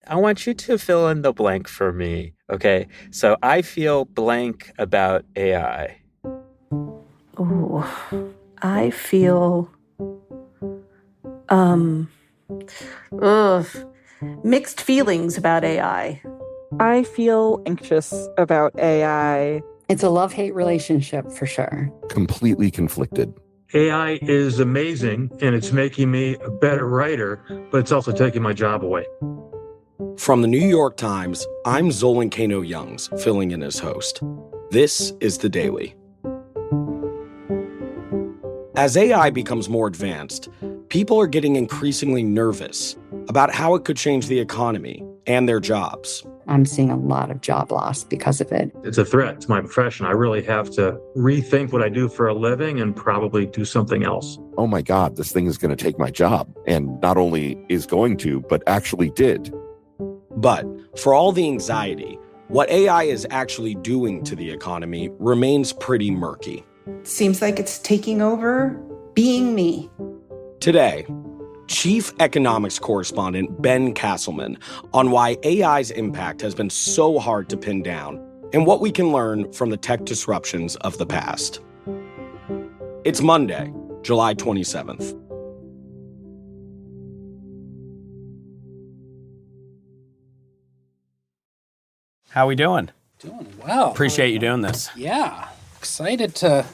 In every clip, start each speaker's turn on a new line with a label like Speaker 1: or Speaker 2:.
Speaker 1: I want you to fill in the blank for me. Okay. So I feel blank about AI.
Speaker 2: Ooh, I feel, um, ugh, mixed feelings about AI.
Speaker 3: I feel anxious about AI.
Speaker 4: It's a love-hate relationship for sure.
Speaker 5: Completely conflicted.
Speaker 6: AI is amazing and it's making me a better writer, but it's also taking my job away.
Speaker 7: From the New York Times, I'm Zolan Kano-Youngs, filling in as host. This is The Daily. As AI becomes more advanced, people are getting increasingly nervous about how it could change the economy and their jobs.
Speaker 4: I'm seeing a lot of job loss because of it.
Speaker 6: It's a threat to my profession. I really have to rethink what I do for a living and probably do something else.
Speaker 5: Oh my God, this thing is going to take my job. And not only is going to, but actually did.
Speaker 7: But for all the anxiety, what AI is actually doing to the economy remains pretty murky.
Speaker 2: Seems like it's taking over being me.
Speaker 7: Today, Chief Economics Correspondent Ben Casselman on why AI's impact has been so hard to pin down and what we can learn from the tech disruptions of the past. It's Monday, July 27th.
Speaker 8: How we doing?
Speaker 9: Doing well.
Speaker 8: Appreciate you doing this.
Speaker 9: Yeah. Excited to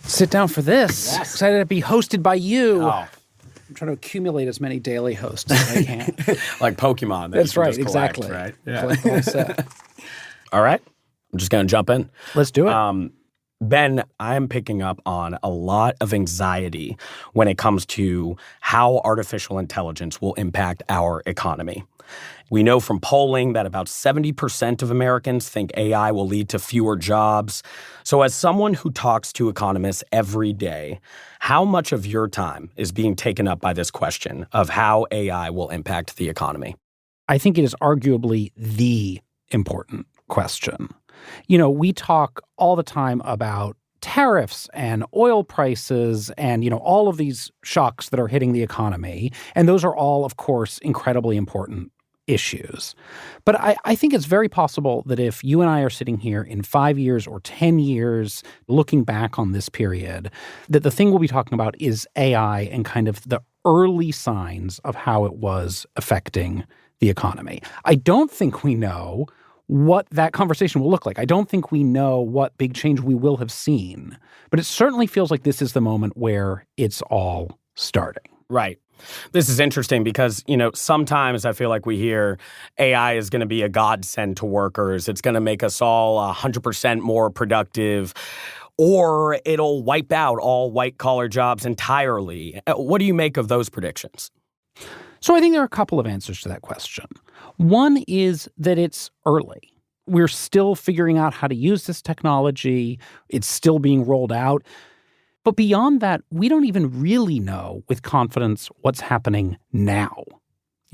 Speaker 9: sit down for this.
Speaker 8: Yes.
Speaker 9: Excited to be hosted by you.
Speaker 8: Oh.
Speaker 9: I'm trying to accumulate as many daily hosts as I can.
Speaker 8: Like Pokemon.
Speaker 9: That's right,
Speaker 8: just collect,
Speaker 9: exactly.
Speaker 8: Right? Yeah.
Speaker 9: Collect all set.
Speaker 8: All right. I'm just going to jump in.
Speaker 9: Let's do it.
Speaker 8: Ben, I'm picking up on a lot of anxiety when it comes to how artificial intelligence will impact our economy. We know from polling that about 70% of Americans think AI will lead to fewer jobs. So as someone who talks to economists every day, how much of your time is being taken up by this question of how AI will impact the economy?
Speaker 9: I think it is arguably the important question. You know, we talk all the time about tariffs and oil prices and, all of these shocks that are hitting the economy. And those are all, of course, incredibly important issues. But I think it's very possible that if you and I are sitting here in 5 years or 10 years looking back on this period, that the thing we'll be talking about is AI and kind of the early signs of how it was affecting the economy. I don't think we know what that conversation will look like. I don't think we know what big change we will have seen. But it certainly feels like this is the moment where it's all starting.
Speaker 8: Right. This is interesting because, sometimes I feel like we hear AI is going to be a godsend to workers. It's going to make us all 100% more productive, or it'll wipe out all white-collar jobs entirely. What do you make of those predictions?
Speaker 9: So I think there are a couple of answers to that question. One is that it's early. We're still figuring out how to use this technology. It's still being rolled out. But beyond that, we don't even really know with confidence what's happening now.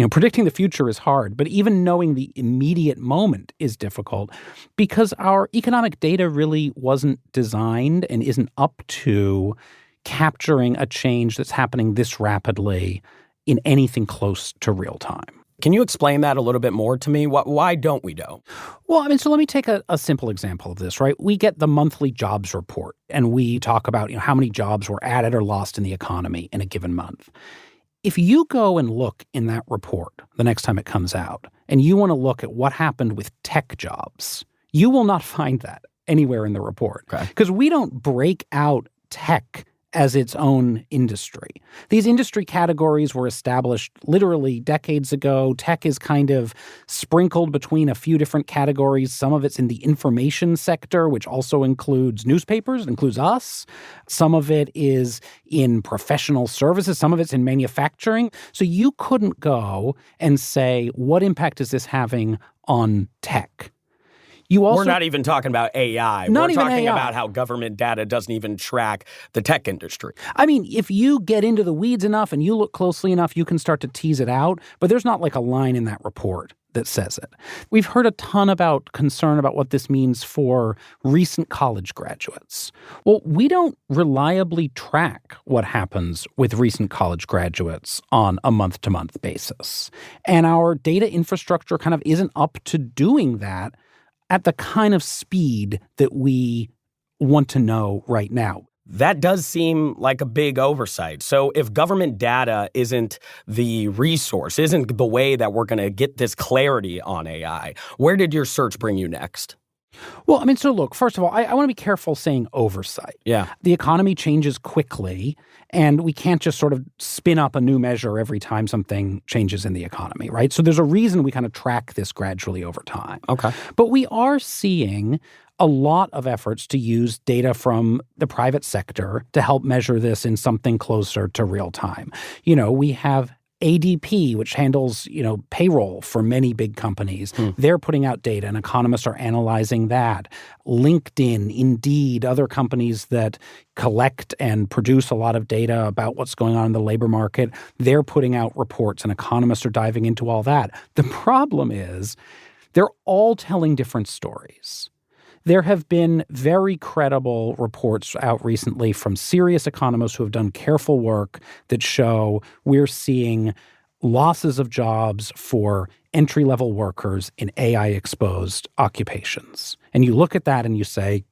Speaker 9: Predicting the future is hard, but even knowing the immediate moment is difficult because our economic data really wasn't designed and isn't up to capturing a change that's happening this rapidly in anything close to real time.
Speaker 8: Can you explain that a little bit more to me? Why don't we know?
Speaker 9: Well, so let me take a simple example of this, right? We get the monthly jobs report, and we talk about how many jobs were added or lost in the economy in a given month. If you go and look in that report the next time it comes out, and you want to look at what happened with tech jobs, you will not find that anywhere in the report. Because we don't break out tech as its own industry. These industry categories were established literally decades ago. Tech is kind of sprinkled between a few different categories. Some of it's in the information sector, which also includes newspapers, includes us. Some of it is in professional services. Some of it's in manufacturing. So you couldn't go and say, what impact is this having on tech?
Speaker 8: We're not even talking about AI.
Speaker 9: Not
Speaker 8: We're
Speaker 9: even
Speaker 8: talking
Speaker 9: AI.
Speaker 8: about how government data doesn't even track the tech industry.
Speaker 9: I mean, if you get into the weeds enough and you look closely enough, you can start to tease it out. But there's not like a line in that report that says it. We've heard a ton about concern about what this means for recent college graduates. Well, we don't reliably track what happens with recent college graduates on a month-to-month basis. And our data infrastructure kind of isn't up to doing that at the kind of speed that we want to know right now.
Speaker 8: That does seem like a big oversight. So if government data isn't the resource, isn't the way that we're going to get this clarity on AI, where did your search bring you next?
Speaker 9: Well, I mean, so look, first of all, I want to be careful saying oversight.
Speaker 8: Yeah.
Speaker 9: The economy changes quickly, and we can't just sort of spin up a new measure every time something changes in the economy, right? So there's a reason we kind of track this gradually over time.
Speaker 8: Okay.
Speaker 9: But we are seeing a lot of efforts to use data from the private sector to help measure this in something closer to real time. You know, we have ADP, which handles, payroll for many big companies. They're putting out data, and economists are analyzing that. LinkedIn, Indeed, other companies that collect and produce a lot of data about what's going on in the labor market, they're putting out reports, and economists are diving into all that. The problem is they're all telling different stories. There have been very credible reports out recently from serious economists who have done careful work that show we're seeing losses of jobs for entry-level workers in AI-exposed occupations. And you look at that and you say,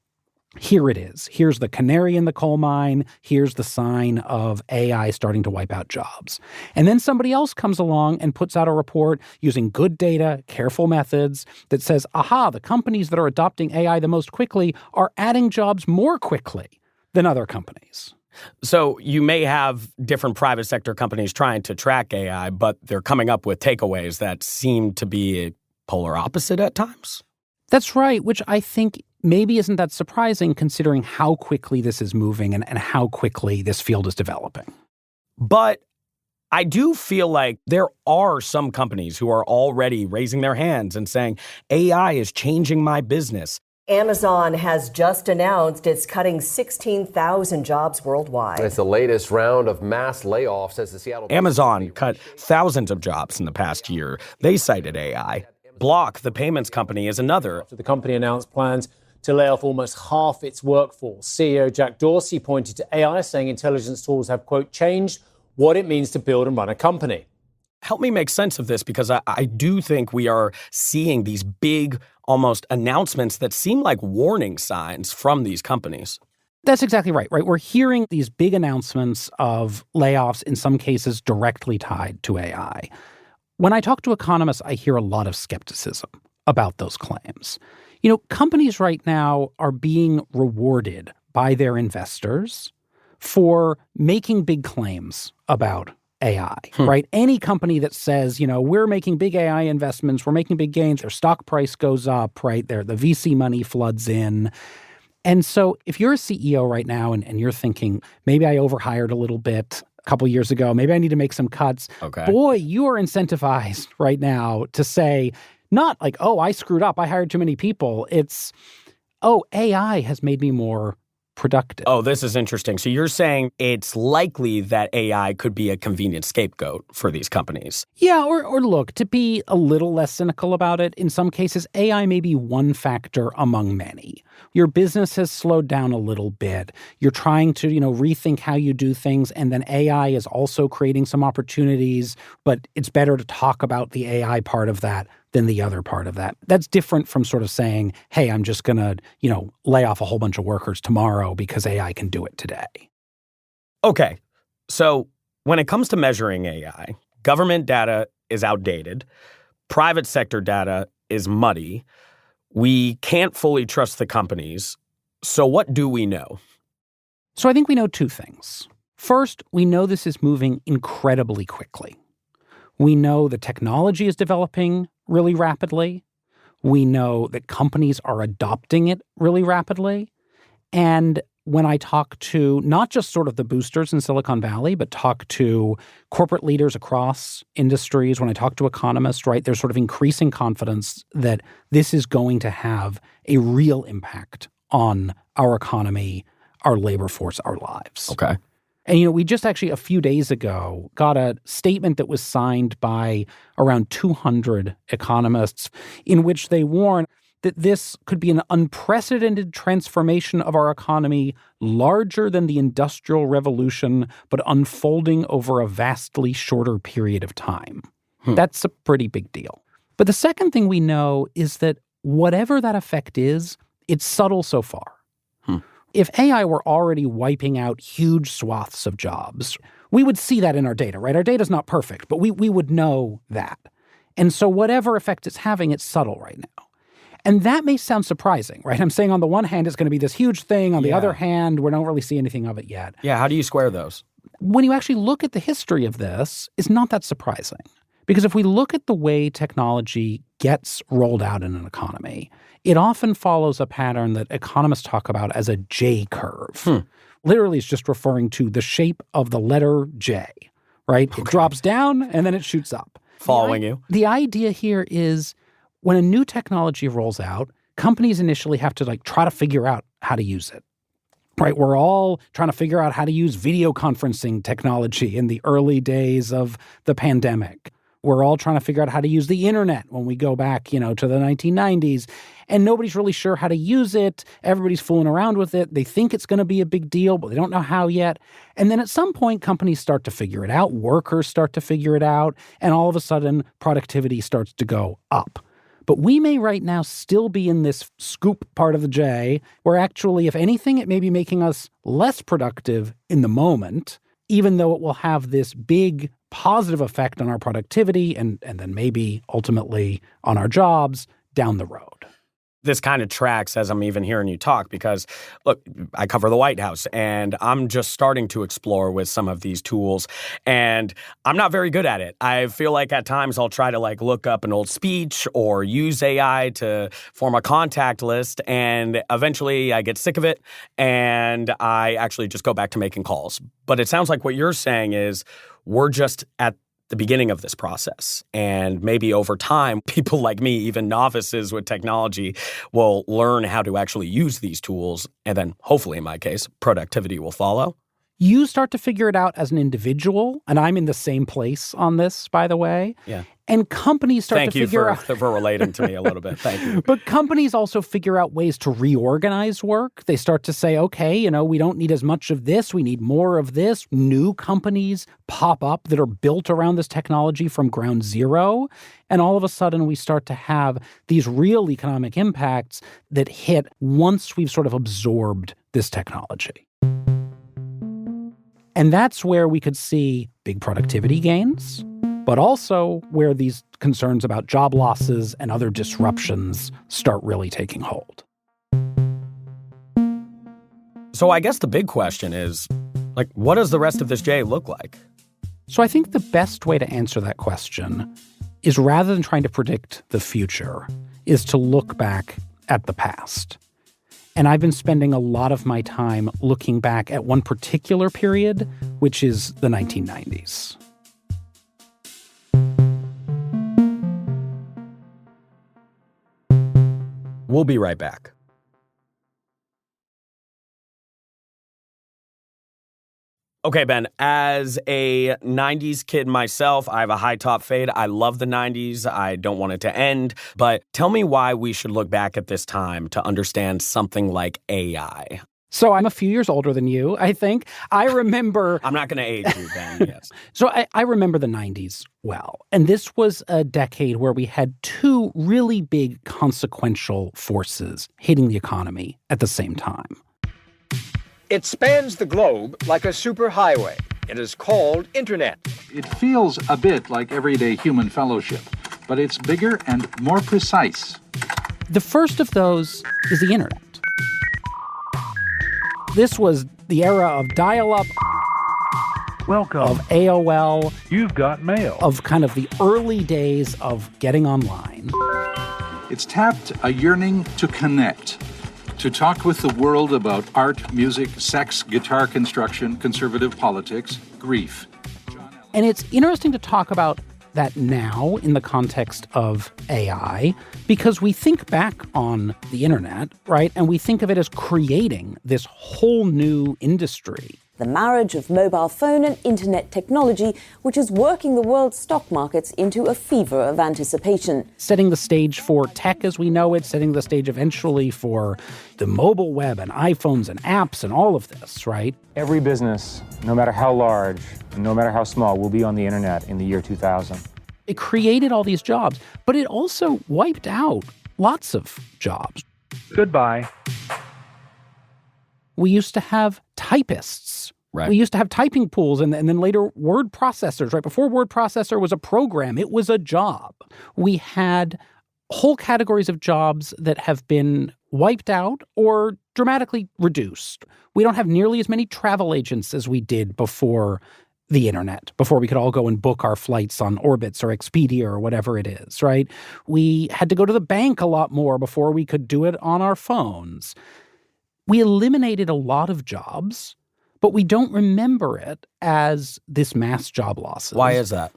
Speaker 9: here it is. Here's the canary in the coal mine. Here's the sign of AI starting to wipe out jobs. And then somebody else comes along and puts out a report using good data, careful methods that says, aha, the companies that are adopting AI the most quickly are adding jobs more quickly than other companies.
Speaker 8: So you may have different private sector companies trying to track AI, but they're coming up with takeaways that seem to be polar opposite at times?
Speaker 9: That's right, which I think maybe isn't that surprising considering how quickly this is moving and how quickly this field is developing.
Speaker 8: But I do feel like there are some companies who are already raising their hands and saying, AI is changing my business.
Speaker 10: Amazon has just announced it's cutting 16,000 jobs worldwide.
Speaker 11: It's the latest round of mass layoffs as the Seattle...
Speaker 8: Amazon cut thousands of jobs in the past year. They cited AI. Block, the payments company, is another.
Speaker 12: The company announced plans to lay off almost half its workforce. CEO Jack Dorsey pointed to AI, saying intelligence tools have, quote, changed what it means to build and run a company.
Speaker 8: Help me make sense of this, because I do think we are seeing these big, almost announcements that seem like warning signs from these companies.
Speaker 9: That's exactly right? We're hearing these big announcements of layoffs, in some cases directly tied to AI. When I talk to economists, I hear a lot of skepticism about those claims. Companies right now are being rewarded by their investors for making big claims about AI, right? Any company that says, we're making big AI investments, we're making big gains, their stock price goes up, right? The VC money floods in. And so if you're a CEO right now and you're thinking, maybe I overhired a little bit a couple years ago, maybe I need to make some cuts.
Speaker 8: Okay.
Speaker 9: Boy, you are incentivized right now to say, not like, oh, I screwed up, I hired too many people. It's, oh, AI has made me more productive.
Speaker 8: Oh, this is interesting. So you're saying it's likely that AI could be a convenient scapegoat for these companies.
Speaker 9: Yeah, or look, to be a little less cynical about it, in some cases, AI may be one factor among many. Your business has slowed down a little bit. You're trying to, rethink how you do things, and then AI is also creating some opportunities, but it's better to talk about the AI part of that than the other part of that. That's different from sort of saying, hey, I'm just going to, lay off a whole bunch of workers tomorrow because AI can do it today.
Speaker 8: Okay, so when it comes to measuring AI, government data is outdated. Private sector data is muddy. We can't fully trust the companies. So what do we know?
Speaker 9: So I think we know two things. First, we know this is moving incredibly quickly. We know the technology is developing really rapidly. We know that companies are adopting it really rapidly. And when I talk to not just sort of the boosters in Silicon Valley, but talk to corporate leaders across industries, when I talk to economists, right, there's sort of increasing confidence that this is going to have a real impact on our economy, our labor force, our lives.
Speaker 8: Okay.
Speaker 9: And, we just actually a few days ago got a statement that was signed by around 200 economists in which they warn that this could be an unprecedented transformation of our economy, larger than the Industrial Revolution, but unfolding over a vastly shorter period of time. That's a pretty big deal. But the second thing we know is that whatever that effect is, it's subtle so far. If AI were already wiping out huge swaths of jobs, we would see that in our data, right? Our data's not perfect, but we would know that. And so whatever effect it's having, it's subtle right now. And that may sound surprising, right? I'm saying on the one hand, it's going to be this huge thing. On the other hand, we don't really see anything of it yet.
Speaker 8: Yeah, how do you square those?
Speaker 9: When you actually look at the history of this, it's not that surprising. Because if we look at the way technology gets rolled out in an economy, it often follows a pattern that economists talk about as a J curve. Literally, it's just referring to the shape of the letter J, right? Okay. It drops down and then it shoots up.
Speaker 8: Following you.
Speaker 9: The idea here is when a new technology rolls out, companies initially have to try to figure out how to use it. Right, we're all trying to figure out how to use video conferencing technology in the early days of the pandemic. We're all trying to figure out how to use the internet when we go back, to the 1990s. And nobody's really sure how to use it. Everybody's fooling around with it. They think it's going to be a big deal, but they don't know how yet. And then at some point, companies start to figure it out. Workers start to figure it out. And all of a sudden, productivity starts to go up. But we may right now still be in this scoop part of the J, where actually, if anything, it may be making us less productive in the moment, even though it will have this big positive effect on our productivity and then maybe ultimately on our jobs down the road.
Speaker 8: This kind of tracks as I'm even hearing you talk because, look, I cover the White House and I'm just starting to explore with some of these tools and I'm not very good at it. I feel like at times I'll try to look up an old speech or use AI to form a contact list and eventually I get sick of it and I actually just go back to making calls. But it sounds like what you're saying is we're just at the beginning of this process. And maybe over time, people like me, even novices with technology, will learn how to actually use these tools. And then hopefully, in my case, productivity will follow.
Speaker 9: You start to figure it out as an individual. And I'm in the same place on this, by the way.
Speaker 8: Yeah.
Speaker 9: And companies start to figure out...
Speaker 8: Thank you for relating to me a little bit. Thank you.
Speaker 9: But companies also figure out ways to reorganize work. They start to say, okay, we don't need as much of this. We need more of this. New companies pop up that are built around this technology from ground zero. And all of a sudden, we start to have these real economic impacts that hit once we've sort of absorbed this technology. And that's where we could see big productivity gains, but also where these concerns about job losses and other disruptions start really taking hold.
Speaker 8: So I guess the big question is, what does the rest of this J look like?
Speaker 9: So I think the best way to answer that question is, rather than trying to predict the future, is to look back at the past. And I've been spending a lot of my time looking back at one particular period, which is the 1990s.
Speaker 8: We'll be right back. Okay, Ben, as a 90s kid myself, I have a high top fade. I love the 90s. I don't want it to end. But tell me why we should look back at this time to understand something like AI.
Speaker 9: So I'm a few years older than you, I think. I remember...
Speaker 8: I'm not going to age you, Ben, yes.
Speaker 9: So I remember the 90s well. And this was a decade where we had two really big consequential forces hitting the economy at the same time.
Speaker 13: It spans the globe like a superhighway. It is called Internet.
Speaker 14: It feels a bit like everyday human fellowship, but it's bigger and more precise.
Speaker 9: The first of those is the Internet. This was the era of dial-up,
Speaker 15: welcome,
Speaker 9: of AOL.
Speaker 15: You've got mail.
Speaker 9: Of kind of the early days of getting online.
Speaker 14: It's tapped a yearning to connect, to talk with the world about art, music, sex, guitar construction, conservative politics, grief.
Speaker 9: And it's interesting to talk about that now in the context of AI, because we think back on the internet, right? And we think of it as creating this whole new industry.
Speaker 16: The marriage of mobile phone and internet technology, which is working the world's stock markets into a fever of anticipation.
Speaker 9: Setting the stage for tech as we know it, setting the stage eventually for the mobile web and iPhones and apps and all of this, right?
Speaker 17: Every business, no matter how large, no matter how small, will be on the internet in the year 2000.
Speaker 9: It created all these jobs, but it also wiped out lots of jobs.
Speaker 15: Goodbye.
Speaker 9: We used to have typists.
Speaker 8: Right.
Speaker 9: We used to have typing pools and then later word processors, right? Before word processor was a program, it was a job. We had whole categories of jobs that have been wiped out or dramatically reduced. We don't have nearly as many travel agents as we did before the internet, before we could all go and book our flights on Orbitz or Expedia or whatever it is, right? We had to go to the bank a lot more before we could do it on our phones. We eliminated a lot of jobs, but we don't remember it as this mass job losses.
Speaker 8: Why is that?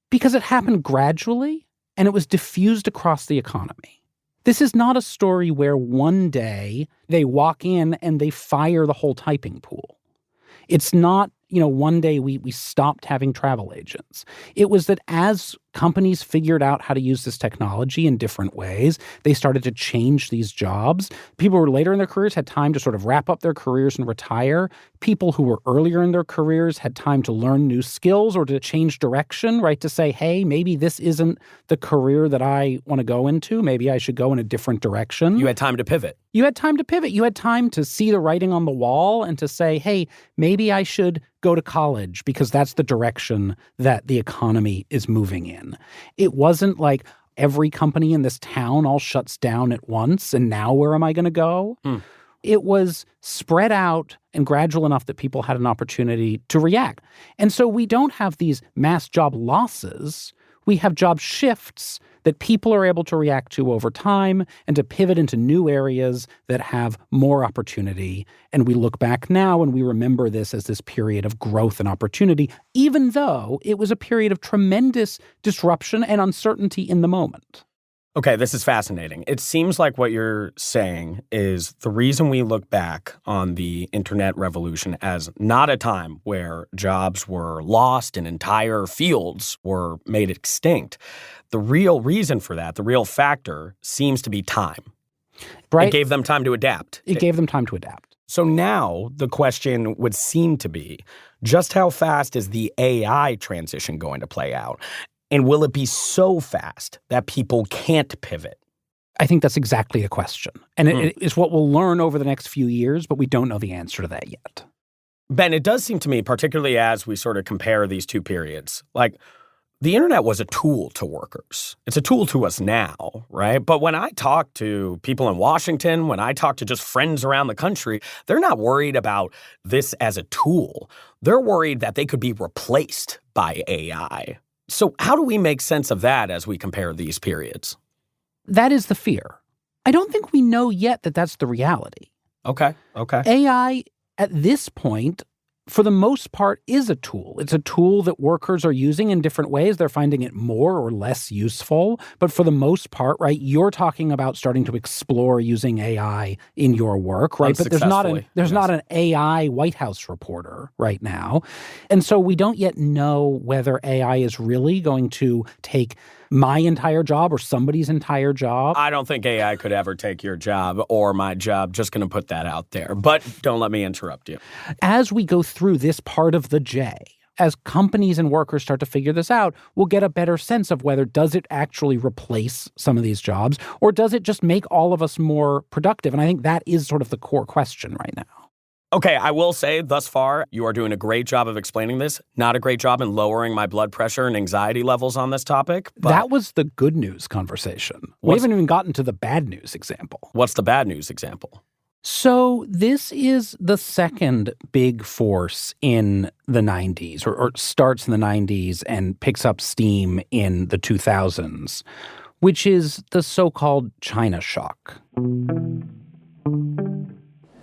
Speaker 9: Because it happened gradually and it was diffused across the economy. This is not a story where one day they walk in and they fire the whole typing pool. It's not, one day we stopped having travel agents. It was that as companies figured out how to use this technology in different ways, they started to change these jobs. People who were later in their careers had time to sort of wrap up their careers and retire. People who were earlier in their careers had time to learn new skills or to change direction, right? To say, hey, maybe this isn't the career that I want to go into. Maybe I should go in a different direction.
Speaker 8: You had time to pivot.
Speaker 9: You had time to pivot. You had time to see the writing on the wall and to say, hey, maybe I should go to college because that's the direction that the economy is moving in. It wasn't like every company in this town all shuts down at once and now where am I going to go? It was spread out and gradual enough that people had an opportunity to react. And so we don't have these mass job losses. We have job shifts that people are able to react to over time and to pivot into new areas that have more opportunity. And we look back now and we remember this as this period of growth and opportunity, even though it was a period of tremendous disruption and uncertainty in the moment.
Speaker 8: Okay, this is fascinating. It seems like what you're saying is the reason we look back on the internet revolution as not a time where jobs were lost and entire fields were made extinct. The real reason for that, the real factor, seems to be time.
Speaker 9: Right?
Speaker 8: It gave them time to adapt.
Speaker 9: It gave them time to adapt.
Speaker 8: So now the question would seem to be, just how fast is the AI transition going to play out? And will it be so fast that people can't pivot?
Speaker 9: I think that's exactly the question. And it is what we'll learn over the next few years, but we don't know the answer to that yet.
Speaker 8: Ben, it does seem to me, particularly as we sort of compare these two periods, like the internet was a tool to workers. It's a tool to us now, right? But when I talk to people in Washington, when I talk to just friends around the country, they're not worried about this as a tool. They're worried that they could be replaced by AI. So how do we make sense of that as we compare these periods?
Speaker 9: That is the fear. I don't think we know yet that that's the reality.
Speaker 8: Okay.
Speaker 9: AI, at this point, for the most part, is a tool. It's a tool that workers are using in different ways. They're finding it more or less useful. But for the most part, right, you're talking about starting to explore using AI in your work, right? But there's not an AI White House reporter right now. And so we don't yet know whether AI is really going to take my entire job or somebody's entire job.
Speaker 8: I don't think AI could ever take your job or my job. Just going to put that out there. But don't let me interrupt you.
Speaker 9: As we go through this part of the J, as companies and workers start to figure this out, we'll get a better sense of whether does it actually replace some of these jobs or does it just make all of us more productive? And I think that is sort of the core question right now.
Speaker 8: Okay, I will say thus far, you are doing a great job of explaining this. Not a great job in lowering my blood pressure and anxiety levels on this topic. But
Speaker 9: that was the good news conversation. We haven't even gotten to the bad news example.
Speaker 8: What's the bad news example?
Speaker 9: So this is the second big force in the 90s, or starts in the 90s and picks up steam in the 2000s, which is the so-called China shock.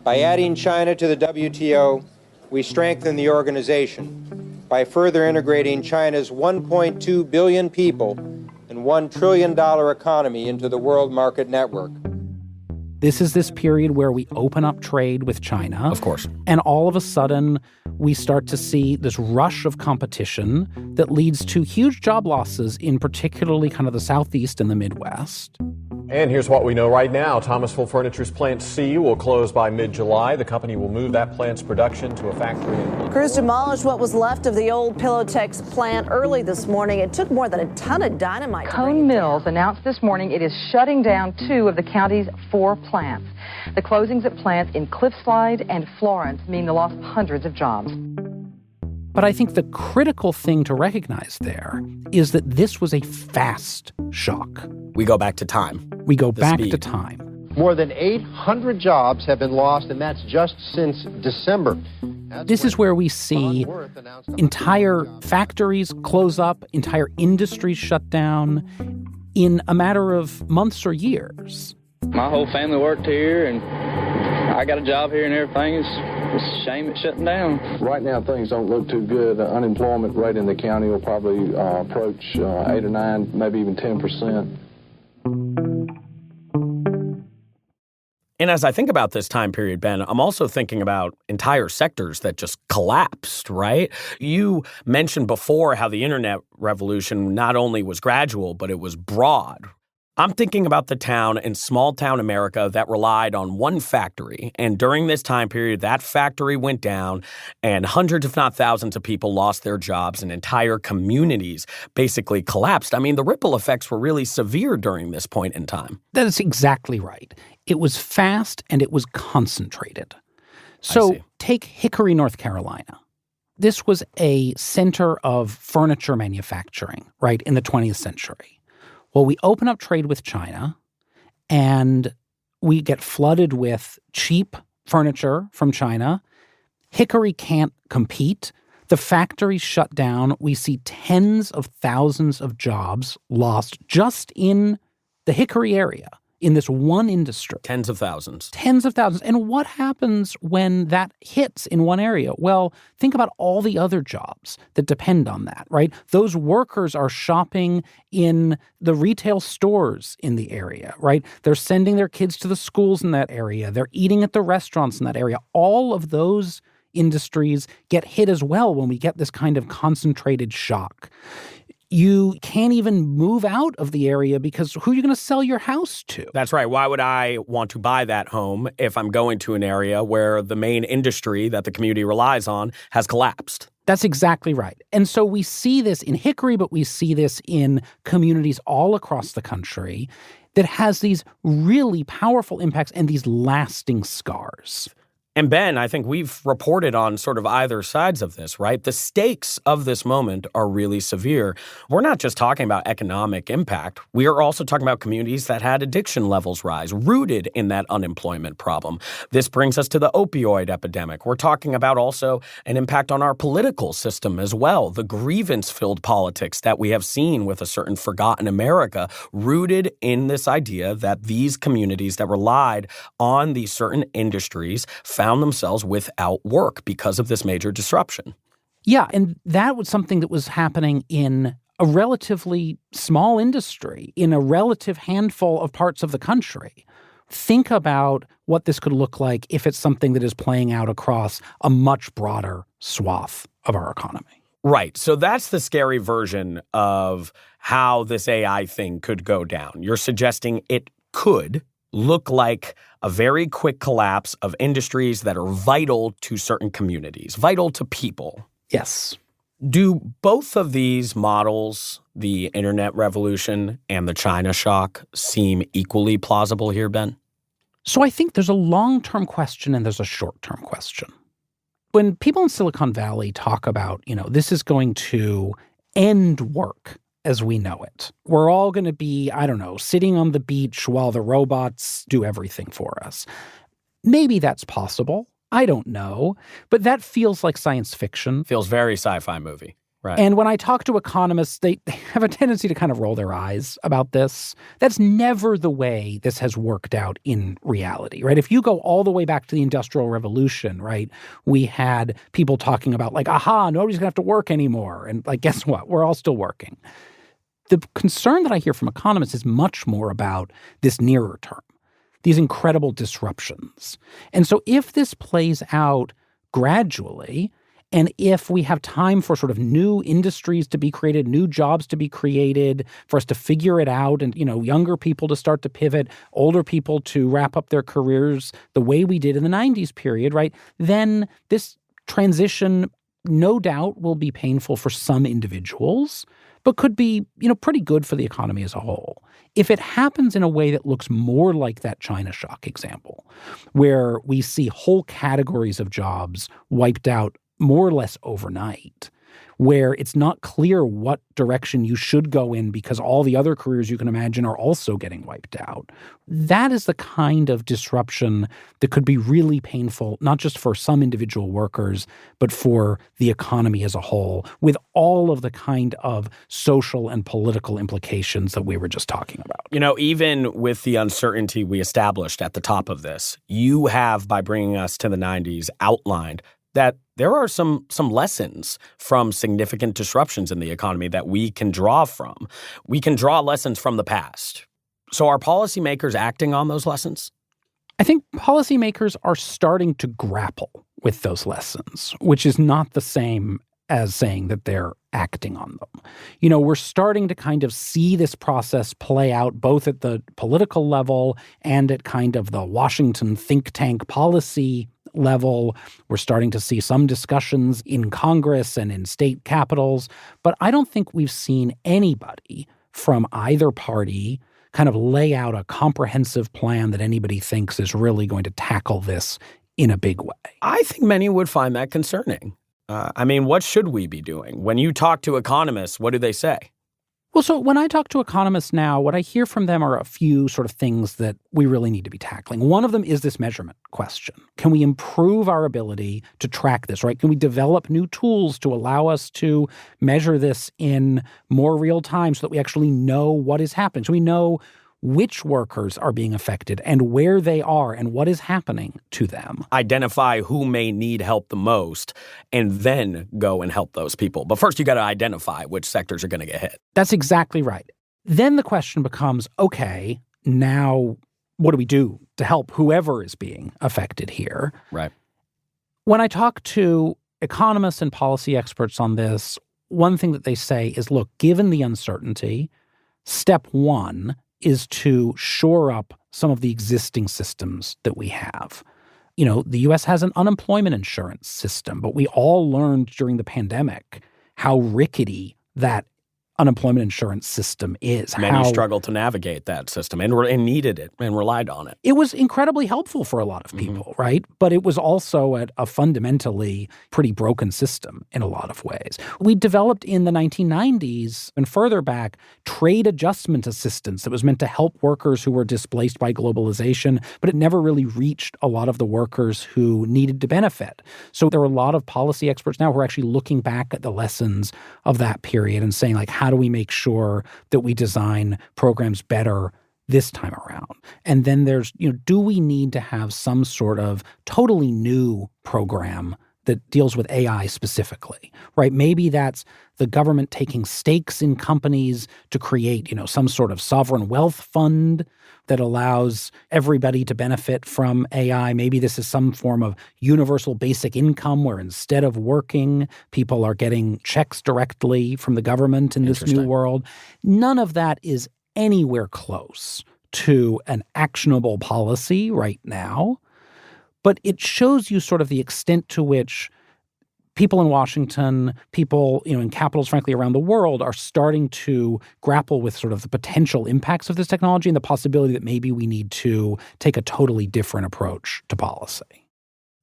Speaker 18: By adding China to the WTO, we strengthen the organization. By further integrating China's 1.2 billion people and $1 trillion economy into the world market network.
Speaker 9: This is this period where we open up trade with China.
Speaker 8: Of course.
Speaker 9: And all of a sudden, we start to see this rush of competition that leads to huge job losses in particularly kind of the Southeast and the Midwest.
Speaker 19: And here's what we know right now. Thomasville Furniture's Plant C will close by mid-July. The company will move that plant's production to a factory in...
Speaker 20: Crews demolished what was left of the old Pillowtex plant early this morning. It took more than a ton of dynamite.
Speaker 21: Cone Mills announced this morning it is shutting down 2 of the county's 4 plants. The closings at plants in Cliffslide and Florence mean the loss of hundreds of jobs.
Speaker 9: But I think the critical thing to recognize there is that this was a fast shock.
Speaker 8: We go back to time.
Speaker 9: We go back to time.
Speaker 22: More than 800 jobs have been lost, and that's just since December.
Speaker 9: This is where we see entire factories close up, entire industries shut down in a matter of months or years.
Speaker 23: My whole family worked here, and I got a job here and everything. It's a shame it's shutting down.
Speaker 24: Right now, things don't look too good. The unemployment rate in the county will probably approach 8 or 9, maybe even 10%.
Speaker 8: And as I think about this time period, Ben, I'm also thinking about entire sectors that just collapsed, right? You mentioned before how the internet revolution not only was gradual, but it was broad. I'm thinking about the town in small-town America that relied on one factory. And during this time period, that factory went down and hundreds, if not thousands of people lost their jobs and entire communities basically collapsed. I mean, the ripple effects were really severe during this point in time.
Speaker 9: That is exactly right. It was fast and it was concentrated. So take Hickory, North Carolina. This was a center of furniture manufacturing, right, in the 20th century. Well, we open up trade with China, and we get flooded with cheap furniture from China. Hickory can't compete. The factories shut down. We see tens of thousands of jobs lost just in the Hickory area, in this one industry.
Speaker 8: Tens of thousands.
Speaker 9: Tens of thousands. And what happens when that hits in one area? Well, think about all the other jobs that depend on that, right? Those workers are shopping in the retail stores in the area, right? They're sending their kids to the schools in that area. They're eating at the restaurants in that area. All of those industries get hit as well when we get this kind of concentrated shock. You can't even move out of the area because who are you going to sell your house to?
Speaker 8: That's right. Why would I want to buy that home if I'm going to an area where the main industry that the community relies on has collapsed?
Speaker 9: That's exactly right. And so we see this in Hickory, but we see this in communities all across the country that has these really powerful impacts and these lasting scars.
Speaker 8: And Ben, I think we've reported on sort of either sides of this, right? The stakes of this moment are really severe. We're not just talking about economic impact. We are also talking about communities that had addiction levels rise, rooted in that unemployment problem. This brings us to the opioid epidemic. We're talking about also an impact on our political system as well, the grievance-filled politics that we have seen with a certain forgotten America, rooted in this idea that these communities that relied on these certain industries found themselves without work because of this major disruption.
Speaker 9: Yeah, and that was something that was happening in a relatively small industry, in a relative handful of parts of the country. Think about what this could look like if it's something that is playing out across a much broader swath of our economy.
Speaker 8: Right. So that's the scary version of how this AI thing could go down. You're suggesting it could look like a very quick collapse of industries that are vital to certain communities, vital to people.
Speaker 9: Yes.
Speaker 8: Do both of these models, the internet revolution and the China shock, seem equally plausible here, Ben?
Speaker 9: So I think there's a long-term question and there's a short-term question. When people in Silicon Valley talk about, this is going to end work as we know it. We're all going to be, sitting on the beach while the robots do everything for us. Maybe that's possible. I don't know. But that feels like science fiction.
Speaker 8: Feels very sci-fi movie. Right.
Speaker 9: And when I talk to economists, they have a tendency to kind of roll their eyes about this. That's never the way this has worked out in reality, right? If you go all the way back to the Industrial Revolution, right, we had people talking about like, aha, nobody's gonna have to work anymore. And like, guess what? We're all still working. The concern that I hear from economists is much more about this nearer term, these incredible disruptions. And so if this plays out gradually, and if we have time for sort of new industries to be created, new jobs to be created, for us to figure it out and, younger people to start to pivot, older people to wrap up their careers the way we did in the 90s period, right? Then this transition, no doubt, will be painful for some individuals, but could be, pretty good for the economy as a whole. If it happens in a way that looks more like that China shock example, where we see whole categories of jobs wiped out more or less overnight, where it's not clear what direction you should go in because all the other careers you can imagine are also getting wiped out. That is the kind of disruption that could be really painful, not just for some individual workers, but for the economy as a whole, with all of the kind of social and political implications that we were just talking about.
Speaker 8: Even with the uncertainty we established at the top of this, you have, by bringing us to the 90s, outlined that there are some lessons from significant disruptions in the economy that we can draw from. We can draw lessons from the past. So are policymakers acting on those lessons?
Speaker 9: I think policymakers are starting to grapple with those lessons, which is not the same as saying that they're acting on them. We're starting to kind of see this process play out both at the political level and at kind of the Washington think tank policy level. We're starting to see some discussions in Congress and in state capitals, but I don't think we've seen anybody from either party kind of lay out a comprehensive plan that anybody thinks is really going to tackle this in a big way.
Speaker 8: I think many would find that concerning. What should we be doing? When you talk to economists, what do they say?
Speaker 9: Well, so when I talk to economists now, what I hear from them are a few sort of things that we really need to be tackling. One of them is this measurement question. Can we improve our ability to track this, right? Can we develop new tools to allow us to measure this in more real time so that we actually know what is happening? So we know which workers are being affected and where they are and what is happening to them.
Speaker 8: Identify who may need help the most and then go and help those people. But first, you got to identify which sectors are going to get hit.
Speaker 9: That's exactly right. Then the question becomes, okay, now what do we do to help whoever is being affected here?
Speaker 8: Right.
Speaker 9: When I talk to economists and policy experts on this, one thing that they say is, look, given the uncertainty, step one is to shore up some of the existing systems that we have. The U.S. has an unemployment insurance system, but we all learned during the pandemic how rickety that unemployment insurance system is.
Speaker 8: Many struggled to navigate that system and needed it and relied on it.
Speaker 9: It was incredibly helpful for a lot of people, right? But it was also a fundamentally pretty broken system in a lot of ways. We developed in the 1990s and further back trade adjustment assistance that was meant to help workers who were displaced by globalization, but it never really reached a lot of the workers who needed to benefit. So there are a lot of policy experts now who are actually looking back at the lessons of that period and saying, like, how do we make sure that we design programs better this time around? And then there's, do we need to have some sort of totally new program that deals with AI specifically, right? Maybe that's the government taking stakes in companies to create, some sort of sovereign wealth fund that allows everybody to benefit from AI. Maybe this is some form of universal basic income where instead of working, people are getting checks directly from the government in this new world. None of that is anywhere close to an actionable policy right now, but it shows you sort of the extent to which people in Washington, people, in capitals, frankly, around the world are starting to grapple with sort of the potential impacts of this technology and the possibility that maybe we need to take a totally different approach to policy.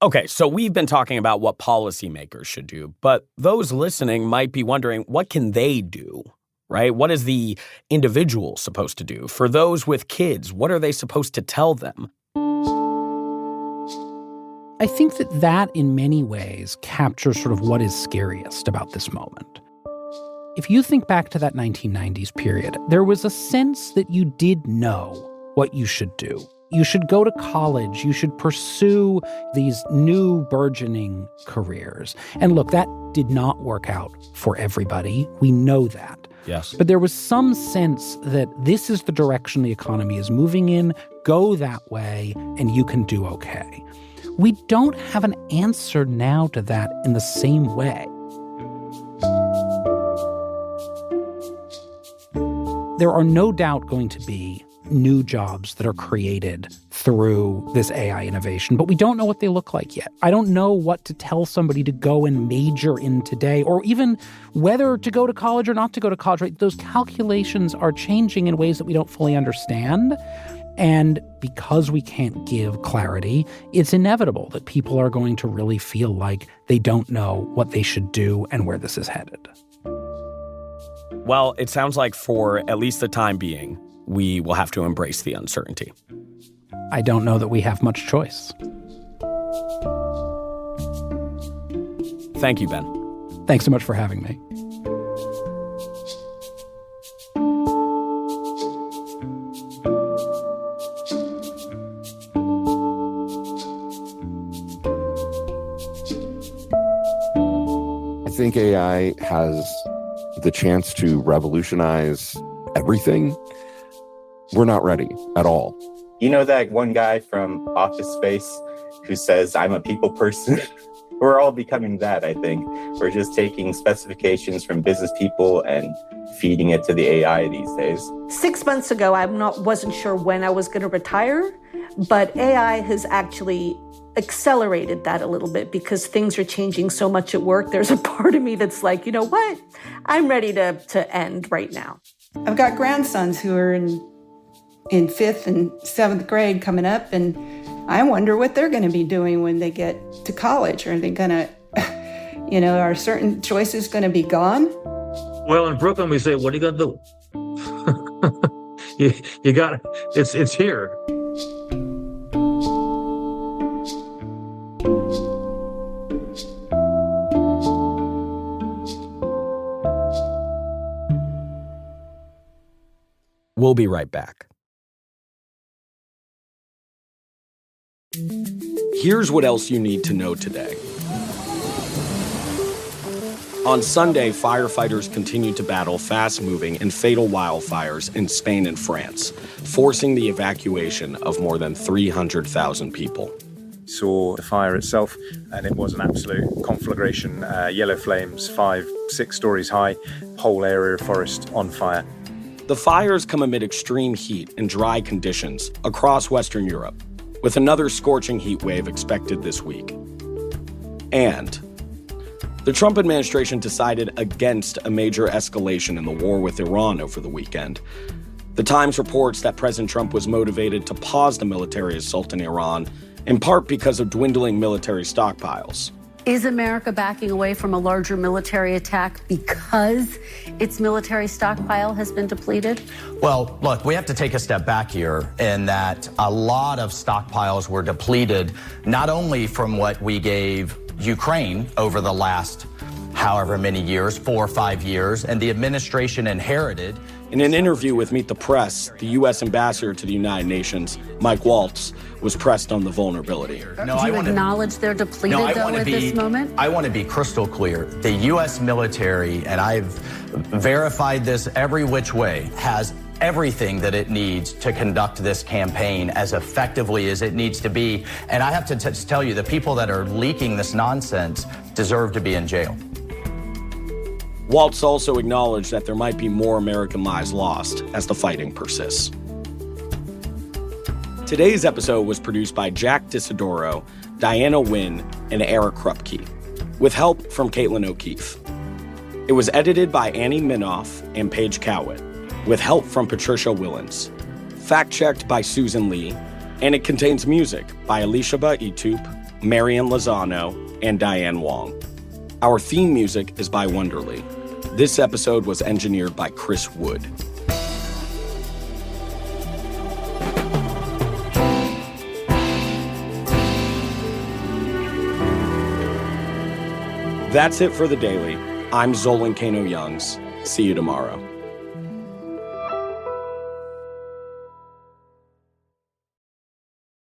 Speaker 8: Okay, so we've been talking about what policymakers should do, but those listening might be wondering, what can they do, right? What is the individual supposed to do? For those with kids, what are they supposed to tell them?
Speaker 9: I think that in many ways captures sort of what is scariest about this moment. If you think back to that 1990s period, there was a sense that you did know what you should do. You should go to college. You should pursue these new burgeoning careers. And look, that did not work out for everybody. We know that.
Speaker 8: Yes.
Speaker 9: But there was some sense that this is the direction the economy is moving in. Go that way, and you can do okay. We don't have an answer now to that in the same way. There are no doubt going to be new jobs that are created through this AI innovation, but we don't know what they look like yet. I don't know what to tell somebody to go and major in today, or even whether to go to college or not to go to college. Right? Those calculations are changing in ways that we don't fully understand. And because we can't give clarity, it's inevitable that people are going to really feel like they don't know what they should do and where this is headed.
Speaker 8: Well, it sounds like for at least the time being, we will have to embrace the uncertainty.
Speaker 9: I don't know that we have much choice.
Speaker 8: Thank you, Ben.
Speaker 9: Thanks so much for having me.
Speaker 5: I think AI has the chance to revolutionize everything. We're not ready at all.
Speaker 1: You know that one guy from Office Space who says, I'm a people person? We're all becoming that, I think. We're just taking specifications from business people and feeding it to the AI these days.
Speaker 3: 6 months ago, I wasn't sure when I was going to retire, but AI has actually accelerated that a little bit because things are changing so much at work. There's a part of me that's like, you know what? I'm ready to end right now.
Speaker 2: I've got grandsons who are in 5th and 7th grade coming up, and I wonder what they're going to be doing when they get to college. Are they going to, are certain choices going to be gone?
Speaker 4: Well, in Brooklyn, we say, what are you going to do? you got it. It's here.
Speaker 8: We'll be right back.
Speaker 7: Here's what else you need to know today. On Sunday, firefighters continued to battle fast-moving and fatal wildfires in Spain and France, forcing the evacuation of more than 300,000 people.
Speaker 6: Saw the fire itself, and it was an absolute conflagration. Yellow flames, 5-6 stories high, whole area of forest on fire.
Speaker 7: The fires come amid extreme heat and dry conditions across Western Europe, with another scorching heat wave expected this week. And the Trump administration decided against a major escalation in the war with Iran over the weekend. The Times reports that President Trump was motivated to pause the military assault in Iran, in part because of dwindling military stockpiles.
Speaker 25: Is America backing away from a larger military attack because its military stockpile has been depleted?
Speaker 26: Well, look, we have to take a step back here in that a lot of stockpiles were depleted, not only from what we gave Ukraine over the last however many years, 4 or 5 years, and the administration inherited.
Speaker 7: In an interview with Meet the Press, the U.S. ambassador to the United Nations, Mike Waltz, was pressed on the vulnerability.
Speaker 25: Do you acknowledge they're depleted, at this moment?
Speaker 26: I want to be crystal clear. The U.S. military, and I've verified this every which way, has everything that it needs to conduct this campaign as effectively as it needs to be. And I have to tell you, the people that are leaking this nonsense deserve to be in jail.
Speaker 7: Waltz also acknowledged that there might be more American lives lost as the fighting persists. Today's episode was produced by Jack Disidoro, Diana Wynn, and Eric Krupke, with help from Caitlin O'Keefe. It was edited by Annie Minoff and Paige Cowett, with help from Patricia Willens, fact-checked by Susan Lee, and it contains music by Elishaba Itup, Marian Lozano, and Diane Wong. Our theme music is by Wonderly. This episode was engineered by Chris Wood. That's it for The Daily. I'm Zolan Kano-Youngs. See you tomorrow.